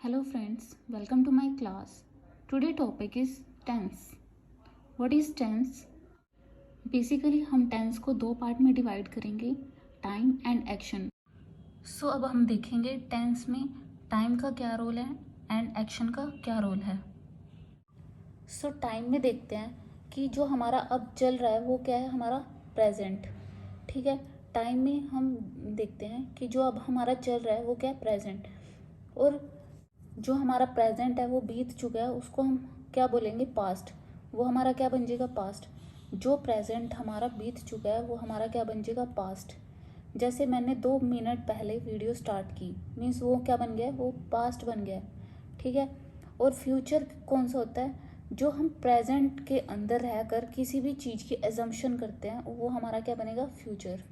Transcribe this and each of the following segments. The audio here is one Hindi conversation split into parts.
Hello friends, welcome to my class. Today topic is tense. What is tense? Basically हम टेंस को दो पार्ट में डिवाइड करेंगे, टाइम एंड एक्शन। सो अब हम देखेंगे टेंस में टाइम का क्या रोल है एंड एक्शन का क्या रोल है। सो टाइम में देखते हैं कि जो हमारा अब चल रहा है वो क्या है, हमारा प्रेजेंट। ठीक है, टाइम में हम देखते हैं कि जो अब हमारा चल रहा है वो क्या है, प्रेजेंट। और जो हमारा प्रेजेंट है वो बीत चुका है, उसको हम क्या बोलेंगे, पास्ट। वो हमारा क्या बन जाएगा, पास्ट। जो प्रेजेंट हमारा बीत चुका है वो हमारा क्या बन जाएगा, पास्ट। जैसे मैंने 2 मिनट पहले वीडियो स्टार्ट की, मीन्स वो क्या बन गया, वो पास्ट बन गया। ठीक है। और फ्यूचर कौन सा होता है, जो हम प्रेजेंट के अंदर रहकर किसी भी चीज़ की एजम्पशन करते हैं वो हमारा क्या बनेगा, फ्यूचर।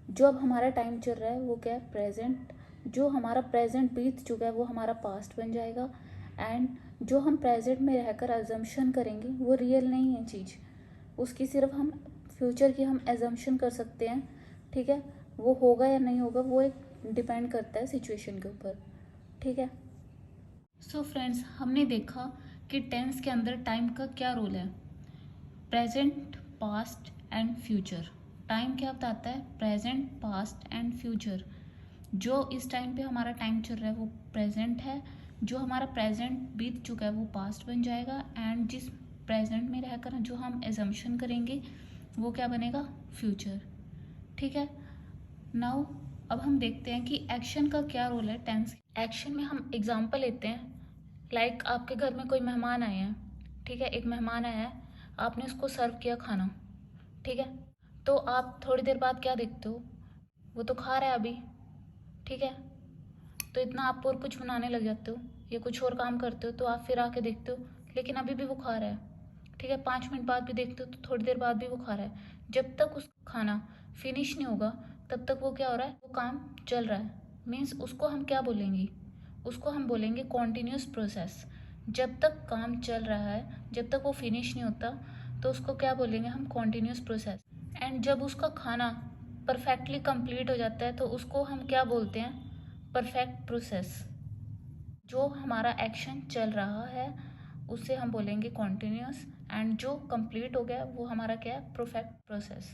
जो अब हमारा टाइम चल रहा है वो क्या है, प्रेजेंट। जो हमारा प्रेजेंट बीत चुका है वो हमारा पास्ट बन जाएगा। एंड जो हम प्रेजेंट में रहकर एजम्पशन करेंगे वो रियल नहीं है चीज़, उसकी सिर्फ हम फ्यूचर की हम एजम्पशन कर सकते हैं। ठीक है, वो होगा या नहीं होगा वो एक डिपेंड करता है सिचुएशन के ऊपर। ठीक है। सो फ्रेंड्स, हमने देखा कि टेंस के अंदर टाइम का क्या रोल है, present, past and future. Time क्या बताता है, प्रेजेंट, पास्ट एंड फ्यूचर। जो इस टाइम पे हमारा टाइम चल रहा है वो प्रेजेंट है, जो हमारा प्रेजेंट बीत चुका है वो पास्ट बन जाएगा। एंड जिस प्रेजेंट में रहकर जो हम एजम्पशन करेंगे वो क्या बनेगा, फ्यूचर। ठीक है। नाउ अब हम देखते हैं कि एक्शन का क्या रोल है टेंस। एक्शन में हम एग्जांपल लेते हैं, लाइक आपके घर में कोई मेहमान आए हैं। ठीक है, एक मेहमान आया है, आपने उसको सर्व किया खाना। ठीक है, तो आप थोड़ी देर बाद क्या देखते हो, वो तो खा रहा है अभी। ठीक है, तो इतना आप और कुछ बनाने लग जाते हो या कुछ और काम करते हो, तो आप फिर आके देखते हो लेकिन अभी भी वो खा रहा है। ठीक है, 5 मिनट बाद भी देखते हो तो थोड़ी देर बाद भी वो खा रहा है। जब तक उस खाना फिनिश नहीं होगा तब तक वो क्या हो रहा है, वो काम चल रहा है। मीन्स उसको हम क्या बोलेंगे, उसको हम बोलेंगे कॉन्टिन्यूस प्रोसेस। जब तक काम चल रहा है, जब तक वो फिनिश नहीं होता, तो उसको क्या बोलेंगे हम, कॉन्टिन्यूस प्रोसेस। एंड जब उसका खाना परफेक्टली कंप्लीट हो जाता है तो उसको हम क्या बोलते हैं, परफेक्ट प्रोसेस। जो हमारा एक्शन चल रहा है उसे हम बोलेंगे कॉन्टिन्यूस, एंड जो कंप्लीट हो गया वो हमारा क्या है, परफेक्ट प्रोसेस।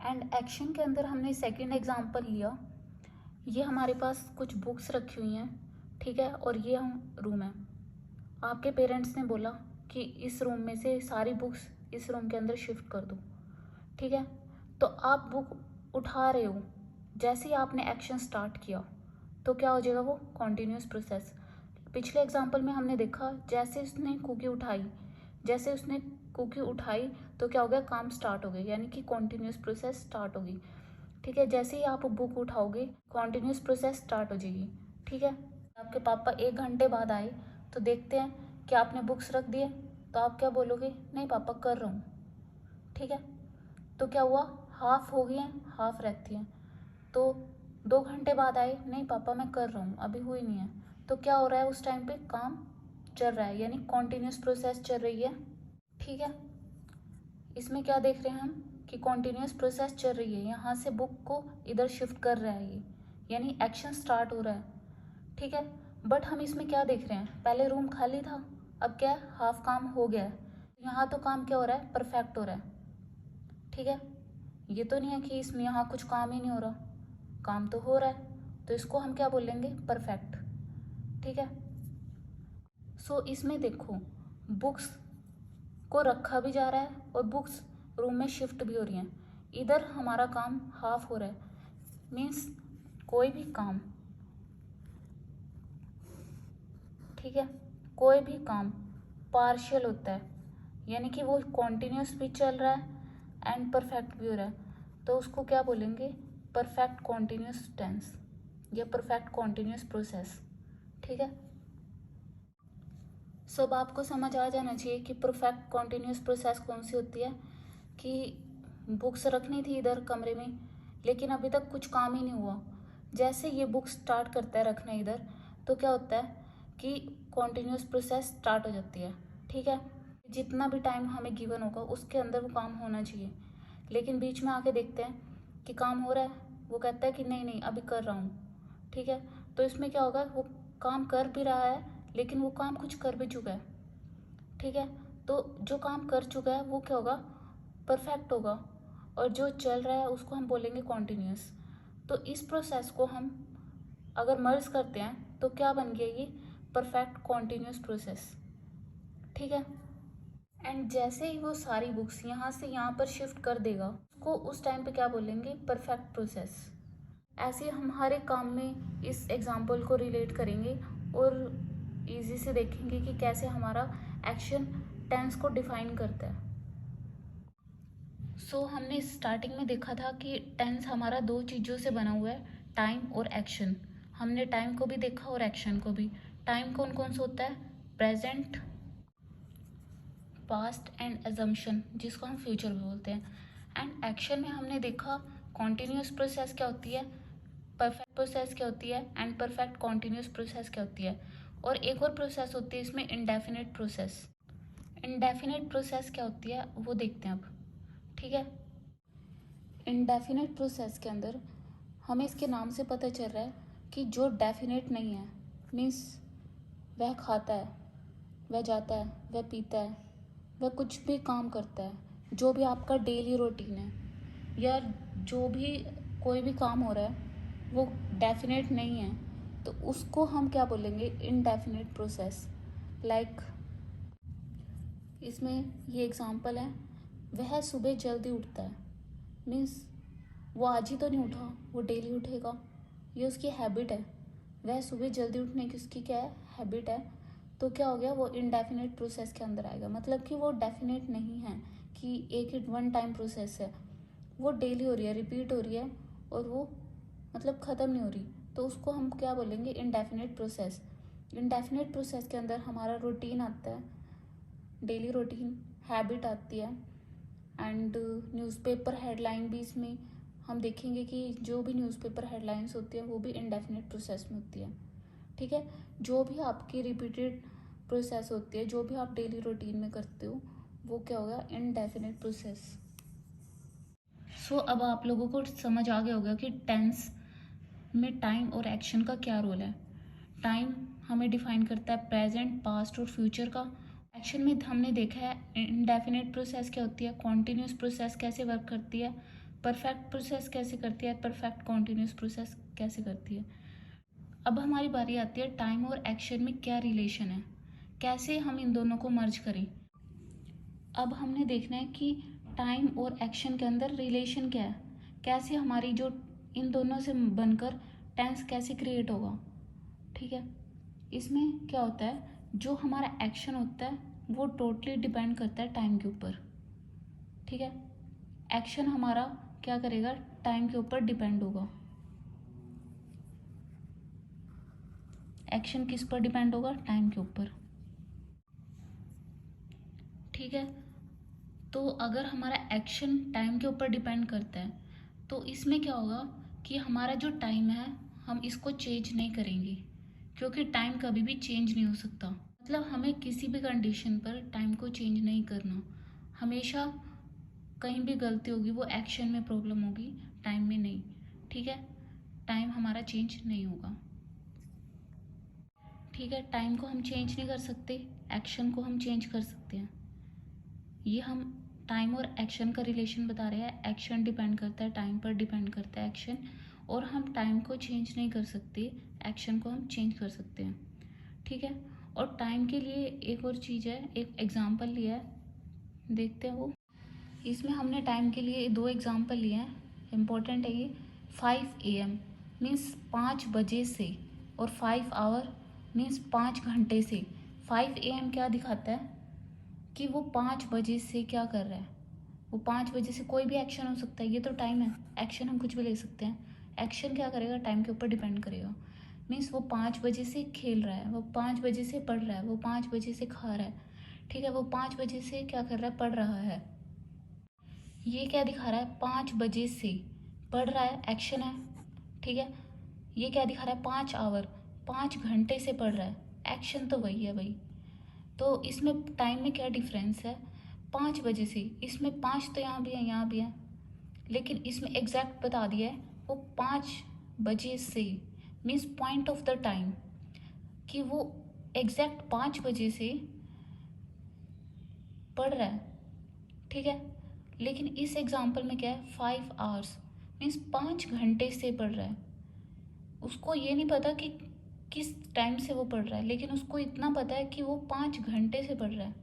एंड एक्शन के अंदर हमने सेकंड एग्जांपल लिया, ये हमारे पास कुछ बुक्स रखी हुई हैं। ठीक है, और ये हम रूम है। आपके पेरेंट्स ने बोला कि इस रूम में से सारी बुक्स इस रूम के अंदर शिफ्ट कर दो। ठीक है, तो आप बुक उठा रहे हो, जैसे ही आपने एक्शन स्टार्ट किया तो क्या हो जाएगा, वो कॉन्टिन्यूस प्रोसेस। पिछले एग्जाम्पल में हमने देखा जैसे उसने कुकी उठाई, जैसे उसने कुकी उठाई तो क्या हो गया, काम स्टार्ट हो गया, यानी कि कॉन्टिन्यूस प्रोसेस स्टार्ट होगी। ठीक है, जैसे ही आप बुक उठाओगे कॉन्टिन्यूस प्रोसेस स्टार्ट हो जाएगी। ठीक है, आपके पापा 1 घंटे बाद आए तो देखते हैं कि आपने बुक्स रख दिए, तो आप क्या बोलोगे, नहीं पापा कर रहा हूँ। ठीक है, तो क्या हुआ, हाफ हो गई हैं, हाफ रहती हैं। तो 2 घंटे बाद आए, नहीं पापा मैं कर रहा हूँ, अभी हुई नहीं है। तो क्या हो रहा है, उस टाइम पे काम चल रहा है, यानी कॉन्टिन्यूस प्रोसेस चल रही है। ठीक है, इसमें क्या देख रहे हैं हम कि कॉन्टिन्यूस प्रोसेस चल रही है, यहाँ से बुक को इधर शिफ्ट कर रहा है ये, यानी एक्शन स्टार्ट हो रहा है। ठीक है, बट हम इसमें क्या देख रहे हैं, पहले रूम खाली था, अब क्या है, हाफ काम हो गया है। यहाँ तो काम क्या हो रहा है, परफेक्ट हो रहा है। ठीक है, ये तो नहीं है कि इसमें यहाँ कुछ काम ही नहीं हो रहा, काम तो हो रहा है, तो इसको हम क्या बोलेंगे, परफेक्ट। ठीक है, सो इसमें देखो बुक्स को रखा भी जा रहा है और बुक्स रूम में शिफ्ट भी हो रही हैं। इधर हमारा काम हाफ हो रहा है, मीन्स कोई भी काम, ठीक है, कोई भी काम पार्शियल होता है, यानी कि वो कॉन्टिन्यूस भी चल रहा है एंड परफेक्ट भी हो रहा है, तो उसको क्या बोलेंगे, परफेक्ट कॉन्टिन्यूस टेंस या परफेक्ट कॉन्टिन्यूस प्रोसेस। ठीक है, सब आपको समझ आ जाना चाहिए कि परफेक्ट कॉन्टिन्यूस प्रोसेस कौन सी होती है। कि बुक्स रखनी थी इधर कमरे में लेकिन अभी तक कुछ काम ही नहीं हुआ, जैसे ये बुक स्टार्ट करता है रखना इधर, तो क्या होता है कि कॉन्टिन्यूस प्रोसेस स्टार्ट हो जाती है। ठीक है, जितना भी टाइम हमें गिवन होगा उसके अंदर वो काम होना चाहिए, लेकिन बीच में आके देखते हैं कि काम हो रहा है, वो कहता है कि नहीं नहीं अभी कर रहा हूँ। ठीक है, तो इसमें क्या होगा, वो काम कर भी रहा है लेकिन वो काम कुछ कर भी चुका है, ठीक है। तो जो काम कर चुका है वो क्या होगा, परफेक्ट होगा, और जो चल रहा है उसको हम बोलेंगे कॉन्टिन्यूस। तो इस प्रोसेस को हम अगर मर्ज करते हैं तो क्या बन गया, ये परफेक्ट कॉन्टिन्यूस प्रोसेस, ठीक है। एंड जैसे ही वो सारी बुक्स यहाँ से यहाँ पर शिफ्ट कर देगा, उसको उस टाइम पे क्या बोलेंगे, परफेक्ट प्रोसेस। ऐसे हम हर एक काम में इस एग्जाम्पल को रिलेट करेंगे और इजी से देखेंगे कि कैसे हमारा एक्शन टेंस को डिफाइन करता है। सो हमने स्टार्टिंग में देखा था कि टेंस हमारा दो चीज़ों से बना हुआ है, टाइम और एक्शन। हमने टाइम को भी देखा और एक्शन को भी। टाइम कौन कौन सा होता है, प्रेजेंट, पास्ट एंड अजम्पशन, जिसको हम फ्यूचर भी बोलते हैं। एंड एक्शन में हमने देखा कॉन्टिन्यूस प्रोसेस क्या होती है, परफेक्ट प्रोसेस क्या होती है, एंड परफेक्ट कॉन्टिन्यूस प्रोसेस क्या होती है। और एक और प्रोसेस होती है इसमें, इंडेफिनिट प्रोसेस। इंडेफिनिट प्रोसेस क्या होती है वो देखते हैं अब, ठीक है। इंडेफिनिट प्रोसेस के अंदर हमें इसके नाम से पता चल रहा है कि जो डेफिनेट नहीं है, मीन्स वह खाता है, वह जाता है, वह पीता है, वह कुछ भी काम करता है, जो भी आपका डेली रूटीन है या जो भी कोई भी काम हो रहा है वो डेफिनेट नहीं है, तो उसको हम क्या बोलेंगे, इनडेफिनेट प्रोसेस। लाइक इसमें ये एग्जांपल है, वह सुबह जल्दी उठता है, मीन्स वो आज ही तो नहीं उठा, वो डेली उठेगा, ये उसकी हैबिट है। वह सुबह जल्दी उठने की उसकी क्या है, हैबिट है। तो क्या हो गया, वो इनडेफिनेट प्रोसेस के अंदर आएगा, मतलब कि वो डेफिनेट नहीं है कि एक ही वन टाइम प्रोसेस है, वो डेली हो रही है, रिपीट हो रही है, और वो मतलब ख़त्म नहीं हो रही, तो उसको हम क्या बोलेंगे, इनडेफिनेट प्रोसेस। इनडेफिनेट प्रोसेस के अंदर हमारा रूटीन आता है, डेली रूटीन, हैबिट आती है, एंड न्यूज़पेपर हेडलाइन भी इसमें हम देखेंगे कि जो भी न्यूज़पेपर हेडलाइंस होती है वो भी इनडेफिनेट प्रोसेस में होती है, ठीक है। जो भी आपकी रिपीटेड प्रोसेस होती है, जो भी आप डेली रूटीन में करते हो, वो क्या होगा, इनडेफिनेट प्रोसेस। सो अब आप लोगों को समझ आ गया होगा कि टेंस में टाइम और एक्शन का क्या रोल है। टाइम हमें डिफाइन करता है प्रेजेंट, पास्ट और फ्यूचर का। एक्शन में हमने देखा है इंडेफिनिट प्रोसेस क्या होती है, कॉन्टिन्यूस प्रोसेस कैसे वर्क करती है, परफेक्ट प्रोसेस कैसे करती है, परफेक्ट कॉन्टिन्यूस प्रोसेस कैसे करती है। अब हमारी बारी आती है टाइम और एक्शन में क्या रिलेशन है, कैसे हम इन दोनों को मर्ज करें। अब हमने देखना है कि टाइम और एक्शन के अंदर रिलेशन क्या है, कैसे हमारी जो इन दोनों से बनकर टेंस कैसे क्रिएट होगा, ठीक है। इसमें क्या होता है, जो हमारा एक्शन होता है वो टोटली डिपेंड करता है टाइम के ऊपर, ठीक है। एक्शन हमारा क्या करेगा, टाइम के ऊपर डिपेंड होगा। एक्शन किस पर डिपेंड होगा, टाइम के ऊपर, ठीक है। तो अगर हमारा एक्शन टाइम के ऊपर डिपेंड करता है तो इसमें क्या होगा कि हमारा जो टाइम है हम इसको चेंज नहीं करेंगे, क्योंकि टाइम कभी भी चेंज नहीं हो सकता। मतलब हमें किसी भी कंडीशन पर टाइम को चेंज नहीं करना। हमेशा कहीं भी गलती होगी वो एक्शन में प्रॉब्लम होगी, टाइम में नहीं, ठीक है। टाइम हमारा चेंज नहीं होगा, ठीक है। टाइम को हम चेंज नहीं कर सकते, एक्शन को हम चेंज कर सकते हैं। ये हम टाइम और एक्शन का रिलेशन बता रहे हैं। एक्शन डिपेंड करता है टाइम पर, डिपेंड करता है एक्शन, और हम टाइम को चेंज नहीं कर सकते, एक्शन को हम चेंज कर सकते हैं, ठीक है। और टाइम के लिए एक और चीज़ है, एक एग्जांपल लिया है, देखते हैं वो। इसमें हमने टाइम के लिए दो एग्जांपल लिए हैं, इम्पोर्टेंट है ये। 5 AM मीन्स 5 बजे से, और 5 आवर मीन्स 5 घंटे से। 5 AM क्या दिखाता है कि वो 5 बजे से क्या कर रहा है, वो 5 बजे से कोई भी एक्शन हो सकता है, ये तो टाइम है, एक्शन हम कुछ भी ले सकते हैं। एक्शन क्या करेगा, टाइम के ऊपर डिपेंड करेगा। मीन्स वो 5 बजे से खेल रहा है, वो 5 बजे से पढ़ रहा है, वो 5 बजे से खा रहा है, ठीक है। वो 5 बजे से क्या कर रहा है, पढ़ रहा है। ये क्या दिखा रहा है, 5 बजे से पढ़ रहा है, एक्शन है, ठीक है। ये क्या दिखा रहा है, 5 आवर, 5 घंटे से पढ़ रहा है, एक्शन तो वही है भाई। तो इसमें टाइम में क्या डिफरेंस है, 5 बजे से, इसमें 5 तो यहाँ भी है, यहाँ भी है, लेकिन इसमें एग्जैक्ट बता दिया है वो 5 बजे से, means point of the time, कि वो एग्जैक्ट 5 बजे से पढ़ रहा है, ठीक है। लेकिन इस एग्जाम्पल में क्या है, 5 आवर्स मीन्स 5 घंटे से पढ़ रहा है। उसको ये नहीं पता कि किस टाइम से वो पढ़ रहा है, लेकिन उसको इतना पता है कि वो 5 घंटे से पढ़ रहा है,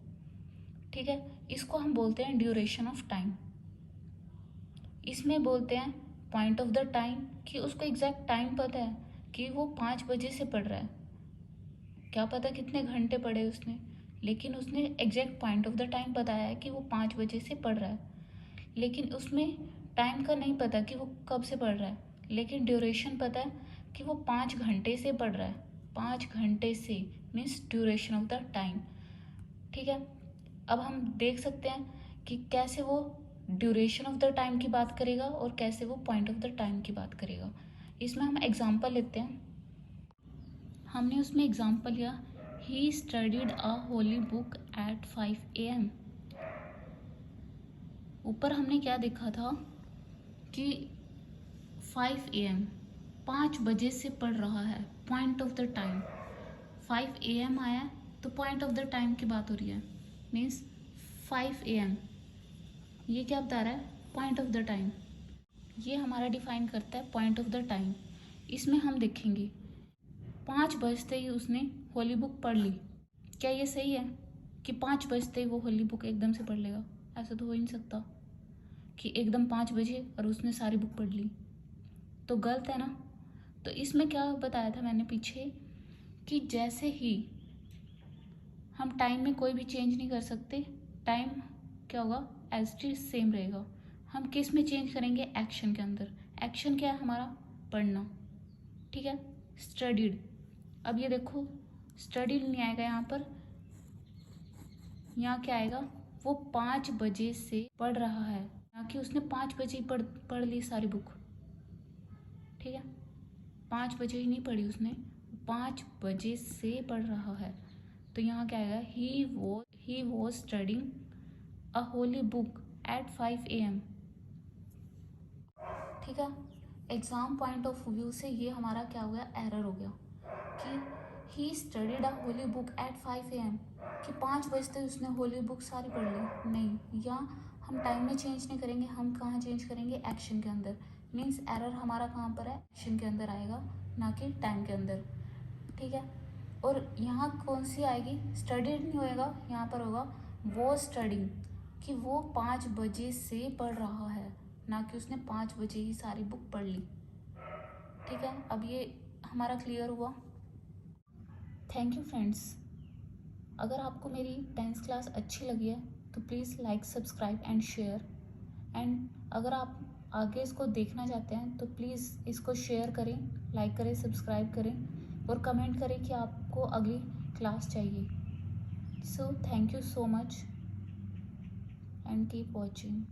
ठीक है। इसको हम बोलते हैं ड्यूरेशन ऑफ टाइम। इसमें बोलते हैं पॉइंट ऑफ द टाइम, कि उसको एग्जैक्ट टाइम पता है कि वो 5 बजे से पढ़ रहा है। क्या पता कितने घंटे पढ़े उसने, लेकिन उसने exact point of the time बताया है कि वो 5 बजे से पढ़ रहा है। लेकिन उसमें टाइम का नहीं पता कि वो कब से पढ़ रहा है, लेकिन ड्यूरेशन पता है कि वो 5 घंटे से पढ़ रहा है। 5 घंटे से means duration of the time, ठीक है। अब हम देख सकते हैं कि कैसे वो ड्यूरेशन ऑफ द टाइम की बात करेगा और कैसे वो पॉइंट ऑफ द टाइम की बात करेगा। इसमें हम एग्जाम्पल लेते हैं। हमने उसमें एग्जाम्पल लिया, he studied a holy book at 5 AM। ऊपर हमने क्या देखा था कि 5 AM 5 बजे से पढ़ रहा है, point of the time 5 AM आया, तो पॉइंट ऑफ द टाइम की बात हो रही है, मीन्स 5 AM। ये क्या बता रहा है, पॉइंट ऑफ द टाइम। ये हमारा डिफाइन करता है पॉइंट ऑफ द टाइम। इसमें हम देखेंगे 5 बजते ही उसने होली बुक पढ़ ली। क्या ये सही है कि 5 बजते ही वो होली बुक एकदम से पढ़ लेगा? ऐसा तो हो ही नहीं सकता कि एकदम 5 बजे और उसने सारी बुक पढ़ ली, तो गलत है ना। तो इसमें क्या बताया था मैंने पीछे, कि जैसे ही हम टाइम में कोई भी चेंज नहीं कर सकते, टाइम क्या होगा, एज इट इज सेम रहेगा। हम किस में चेंज करेंगे, एक्शन के अंदर। एक्शन क्या है हमारा, पढ़ना, ठीक है, स्टडीड। अब ये देखो स्टडीड नहीं आएगा यहाँ पर, यहाँ क्या आएगा, वो 5 बजे से पढ़ रहा है, ना कि उसने 5 बजे ही पढ़ ली सारी बुक, ठीक है। 5 बजे ही नहीं पढ़ी उसने, 5 बजे से पढ़ रहा है। तो यहाँ क्या आएगा, he was studying a holy book at 5 AM, ठीक है। एग्जाम पॉइंट ऑफ व्यू से ये हमारा क्या हो गया, एरर हो गया, कि he studied a holy book at 5 AM, कि 5 बजते उसने होली बुक सारी पढ़ ली। नहीं, या हम टाइम में चेंज नहीं करेंगे, हम कहाँ चेंज करेंगे, एक्शन के अंदर। मीन्स एरर हमारा कहाँ पर है, एक्शन के अंदर आएगा, ना कि टाइम के अंदर, ठीक है। और यहाँ कौन सी आएगी, स्टडीड नहीं होएगा, यहाँ पर होगा वो स्टडिंग, कि वो 5 बजे से पढ़ रहा है, ना कि उसने 5 बजे ही सारी बुक पढ़ ली, ठीक है। अब ये हमारा क्लियर हुआ। Thank you friends. अगर आपको मेरी डांस क्लास अच्छी लगी है तो please like, subscribe and share. And अगर आप आगे इसको देखना चाहते हैं तो प्लीज़ इसको शेयर करें, लाइक करें, सब्सक्राइब करें और कमेंट करें कि आपको अगली क्लास चाहिए। So thank you so much and keep watching.